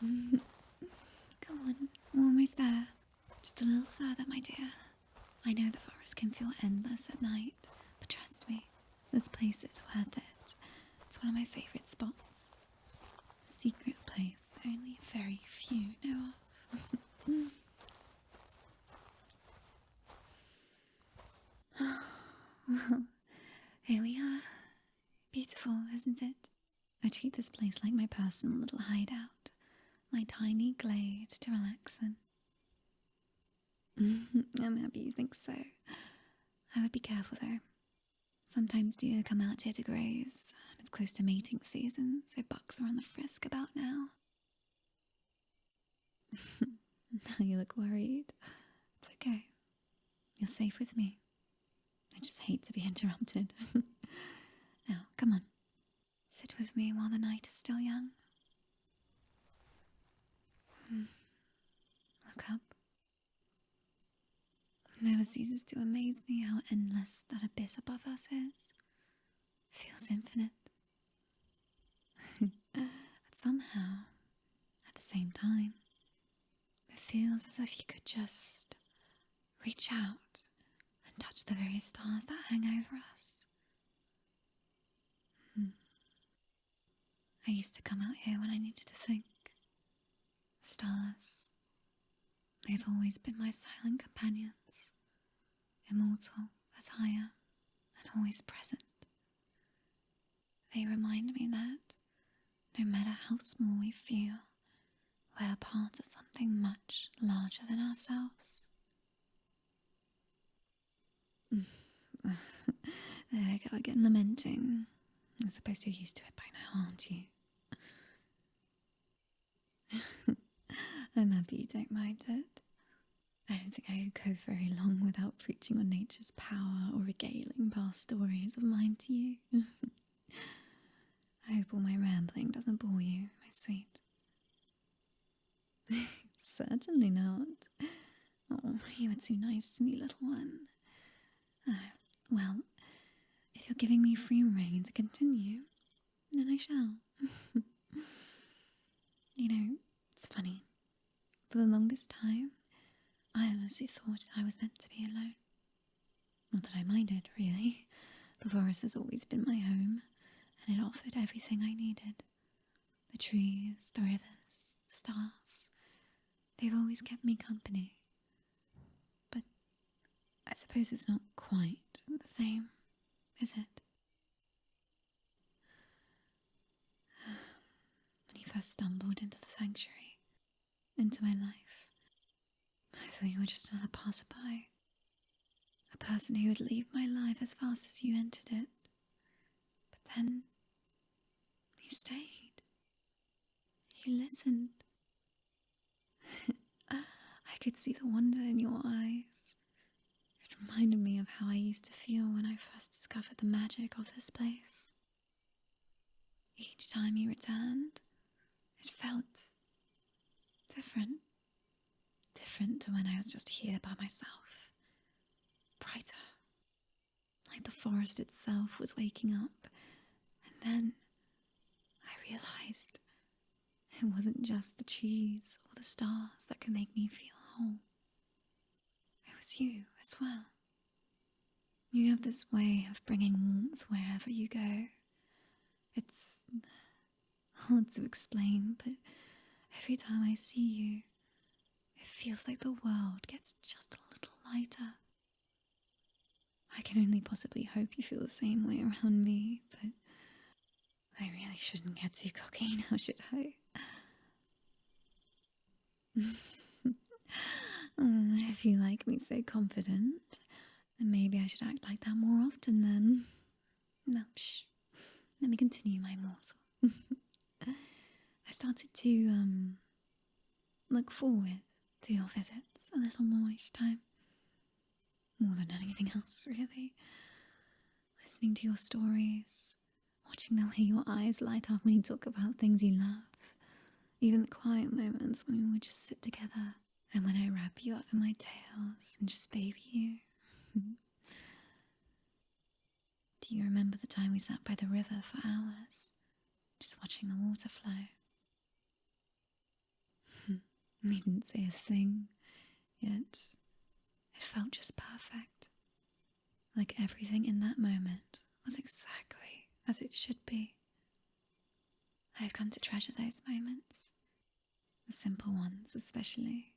Come on, we're almost there. Just a little further, my dear. I know the forest can feel endless at night, but trust me, this place is worth it. It's one of my favourite spots. A secret place only very few know of. Here we are. Beautiful, isn't it? I treat this place like my personal little hideout, my tiny glade to relax in. I'm happy you think so. I would be careful though. Sometimes deer come out here to graze, and it's close to mating season, so bucks are on the frisk about now. Now you look worried. It's okay. You're safe with me. I just hate to be interrupted. Now, come on. Sit with me while the night is still young. Look up. It never ceases to amaze me how endless that abyss above us is. It feels infinite. But somehow, at the same time, it feels as if you could just reach out and touch the very stars that hang over us. I used to come out here when I needed to think. The stars, they've always been my silent companions, immortal as I am, and always present. They remind me that, no matter how small we feel, we're a part of something much larger than ourselves. There I go again, lamenting. I suppose you're used to it by now, aren't you? I'm happy you don't mind it. I don't think I could go very long without preaching on nature's power or regaling past stories of mine to you. I hope all my rambling doesn't bore you, my sweet. Certainly not. Oh, you were too nice to me, little one. Well, if you're giving me free rein to continue, then I shall. You know, it's funny. For the longest time, I honestly thought I was meant to be alone. Not that I minded, really. The forest has always been my home, and it offered everything I needed. The trees, the rivers, the stars. They've always kept me company. But I suppose it's not quite the same, is it? When you first stumbled into the sanctuary, into my life, I thought you were just another passerby. A person who would leave my life as fast as you entered it. But then, you stayed. You listened. I could see the wonder in your eyes. It reminded me of how I used to feel when I first discovered the magic of this place. Each time you returned, it felt different. Different to when I was just here by myself. Brighter. Like the forest itself was waking up. And then I realized it wasn't just the trees or the stars that could make me feel whole. It was you as well. You have this way of bringing warmth wherever you go. It's hard to explain, but every time I see you, it feels like the world gets just a little lighter. I can only possibly hope you feel the same way around me, but I really shouldn't get too cocky now, should I? If you like me so confident, then maybe I should act like that more often then. No, shh. Let me continue my morsel. I started to, look forward to your visits a little more each time. More than anything else, really. Listening to your stories, watching the way your eyes light up when you talk about things you love. Even the quiet moments when we would just sit together, and when I wrap you up in my tails and just baby you. Do you remember the time we sat by the river for hours, just watching the water flow? We didn't say a thing, yet it felt just perfect. Like everything in that moment was exactly as it should be. I have come to treasure those moments, the simple ones especially.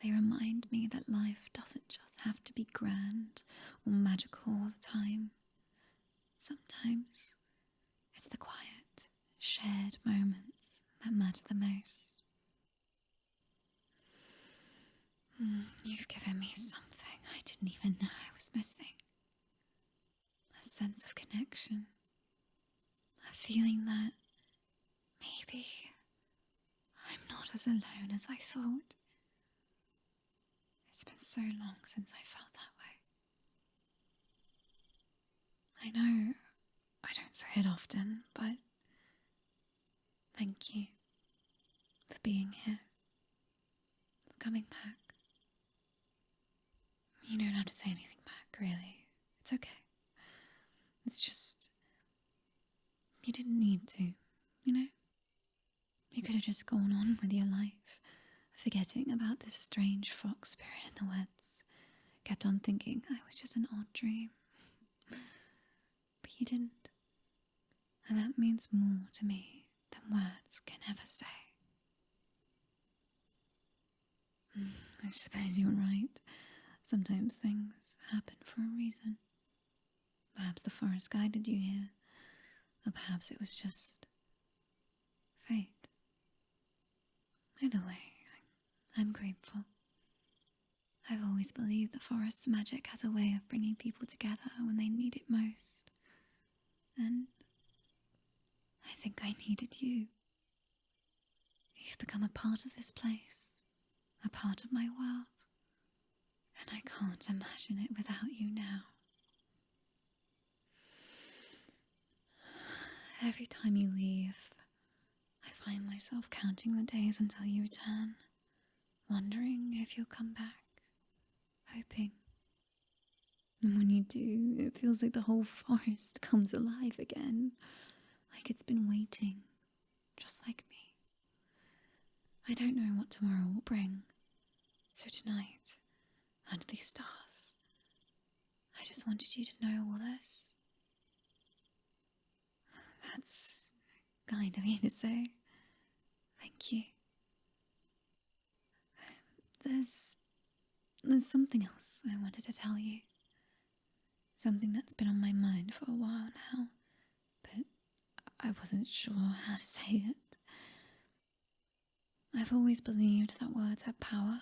They remind me that life doesn't just have to be grand or magical all the time. Sometimes it's the quiet, shared moments that matter the most. You've given me something I didn't even know I was missing. A sense of connection. A feeling that maybe I'm not as alone as I thought. It's been so long since I felt that way. I know I don't say it often, but thank you for being here, for coming back. You don't have to say anything back, really. It's okay. It's just, you didn't need to, you know? You could have just gone on with your life, forgetting about this strange fox spirit in the woods. Kept on thinking I was just an odd dream. But you didn't. And that means more to me than words can ever say. I suppose you're right. Sometimes things happen for a reason. Perhaps the forest guided you here, or perhaps it was just fate. Either way, I'm grateful. I've always believed the forest's magic has a way of bringing people together when they need it most. And I think I needed you. You've become a part of this place, a part of my world, and I can't imagine it without you now. Every time you leave, I find myself counting the days until you return, wondering if you'll come back, hoping. And when you do, it feels like the whole forest comes alive again, like it's been waiting, just like me. I don't know what tomorrow will bring, so tonight, under these stars, I just wanted you to know all this. That's kind of me to say. Thank you. There's something else I wanted to tell you. Something that's been on my mind for a while now, but I wasn't sure how to say it. I've always believed that words have power,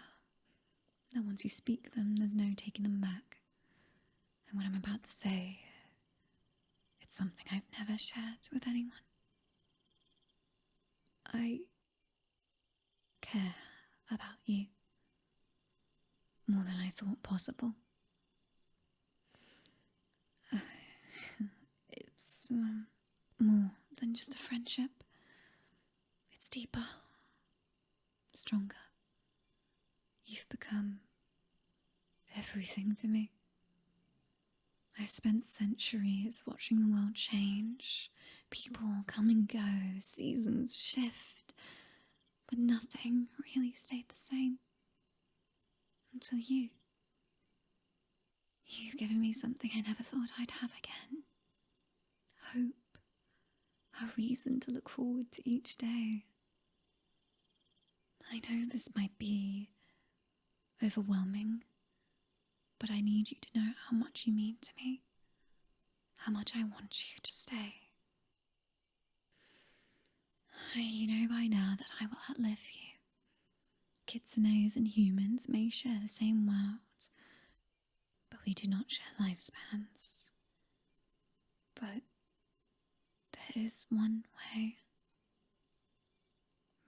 that once you speak them, there's no taking them back. And what I'm about to say, it's something I've never shared with anyone. I care about you more than I thought possible. It's more than just a friendship. It's deeper, stronger. You've become everything to me. I've spent centuries watching the world change. People come and go, seasons shift, but nothing really stayed the same. Until you. You've given me something I never thought I'd have again. Hope. A reason to look forward to each day. I know this might be overwhelming, but I need you to know how much you mean to me. How much I want you to stay. You know by now that I will outlive you. Kitsunes and humans may share the same world, but we do not share lifespans. But there is one way.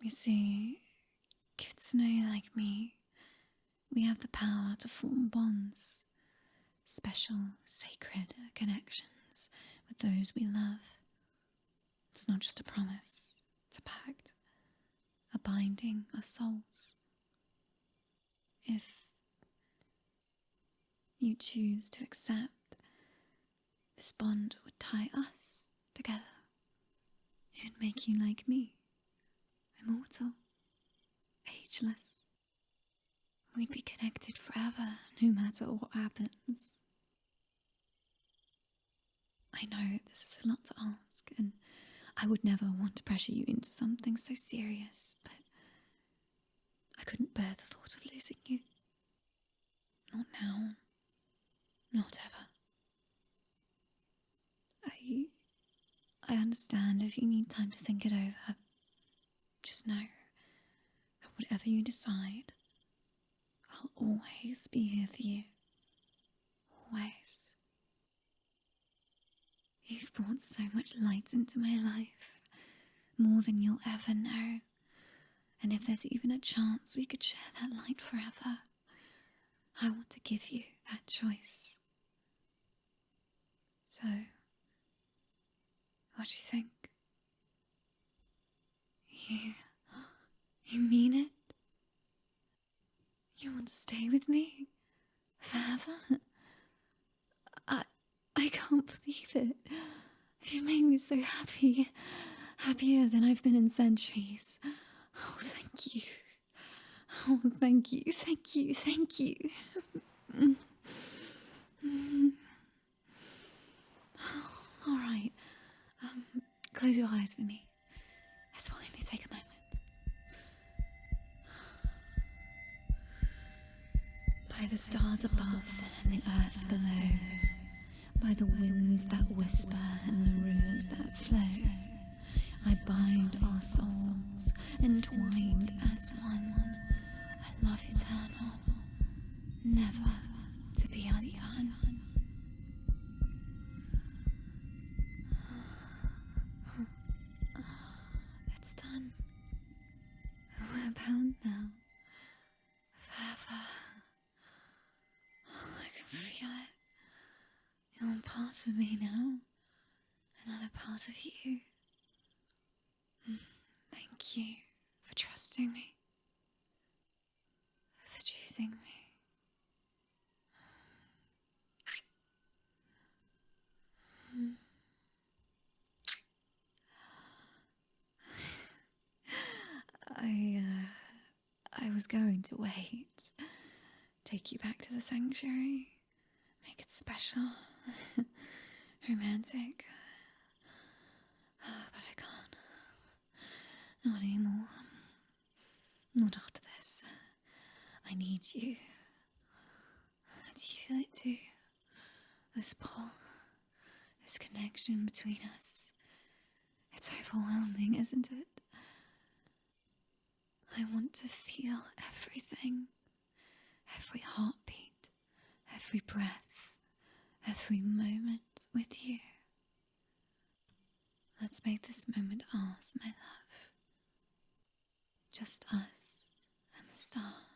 You see, Kitsune like me, we have the power to form bonds, special, sacred connections with those we love. It's not just a promise, it's a pact, a binding of souls. If you choose to accept, this bond would tie us together. It would make you like me, immortal, speechless. We'd be connected forever, no matter what happens. I know this is a lot to ask, and I would never want to pressure you into something so serious, but I couldn't bear the thought of losing you. Not now. Not ever. I understand if you need time to think it over. Just know that whatever you decide, I'll always be here for you. Always. You've brought so much light into my life, more than you'll ever know. And if there's even a chance we could share that light forever, I want to give you that choice. So, what do you think? You mean it? You want to stay with me? Forever? I can't believe it. You made me so happy. Happier than I've been in centuries. Oh, thank you. Oh, thank you, thank you, thank you. All right. Close your eyes for me. Let's finally take a moment. By the stars above and the earth below, by the winds that whisper and the rivers that flow, I bind our souls entwined as one. A love eternal, never to be undone. It's done. We're bound now. Forever. I can feel it. You're part of me now, and I'm a part of you. Thank you for trusting me, for choosing me. I was going to wait, take you back to the sanctuary, make it special, romantic, but I can't. Not anymore. Not after this. I need you. Do you feel it too? This pull, this connection between us. It's overwhelming, isn't it? I want to feel everything. Every heartbeat, every breath, every moment with you. Let's make this moment ours, my love. Just us and the stars.